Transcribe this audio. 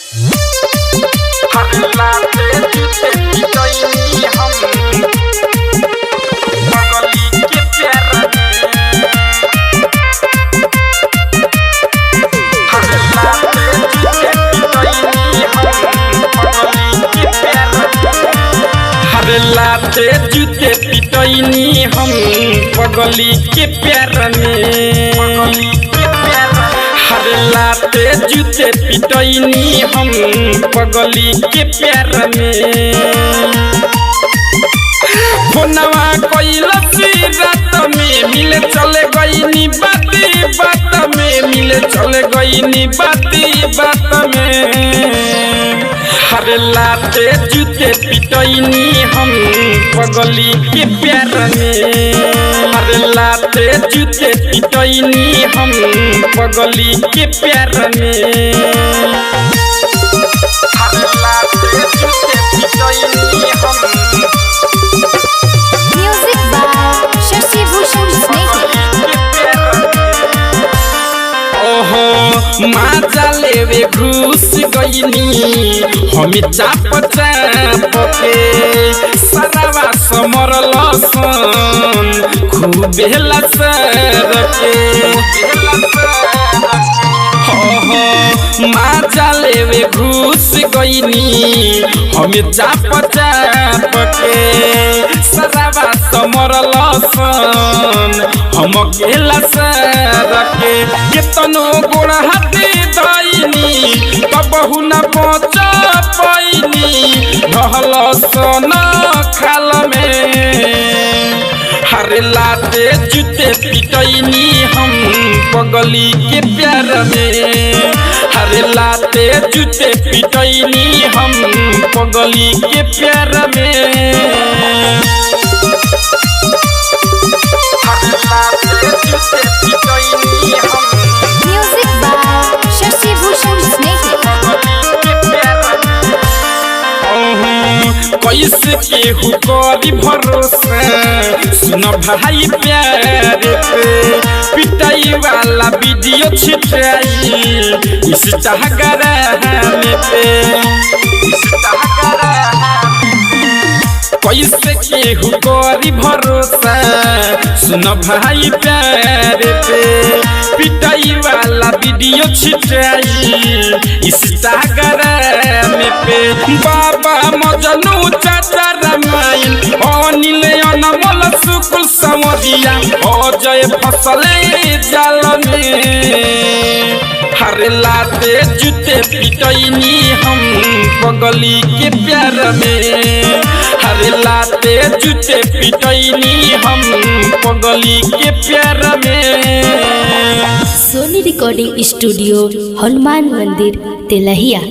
हल्ला से जूते पिटैनी हम पगली के प्यार में। हल्ला से जूते पिटैनी हम पगली के प्यार में। हल्ला से जूते पिटैनी हम पगली के प्यार में। हल्लाते जूते पिटैनी हम पगली के प्यार में। फोनवा कइलस रात में मिले चले गईनी बात में मिले चले गईनी बात में। हल्लाते जूते पिटैनी हम पगली के प्यार में। हल्लाते जूते पिटैनी हम पगली के प्यार में। हल्लाते जूते पिटैनी हम म्यूजिक बाय शशि भूषण स्नेही। ओहो माजा लेवे घुस गईनी हमी चाप के सरवा समरल सन खूबे लसर के। ओहो माजा लेवे घुस गईनी हमी चाप के सरवा समरल सन हम के लसर के। केतनो गोड़ हाथे धइनी कबहू न पहुँच पैनी रहल सन खाल में। हल्लाते जूते पिटैनी हम पगली के प्यार में। हल्लाते जूते पिटैनी हम पगली के प्यार में। हल्लाते जूते पिटैनी हम म्यूजिक बाय शशि भूषण स्नेही। कैसे केहू करी भरोसा सुन भाई प्यार पे। पिटाई वाला वीडियो छिटाई इंस्टाग्राम पे। कैसे केहू करी भरोसा सुन भाई प्यार पे। पिटाई वाला वीडियो छिटाई इंस्टाग्राम पे। बाबा मजनू चाचा रामायण अनिल अनमोल शुक्ल समरिया अजय फसले जाल में। हल्लाते जूते पिटैनी हम पगली के प्यार में। हल्लाते जूते पिटैनी हम पगली के प्यार में। सोनी रिकॉर्डिंग स्टूडियो हनुमान मंदिर तेलहिया।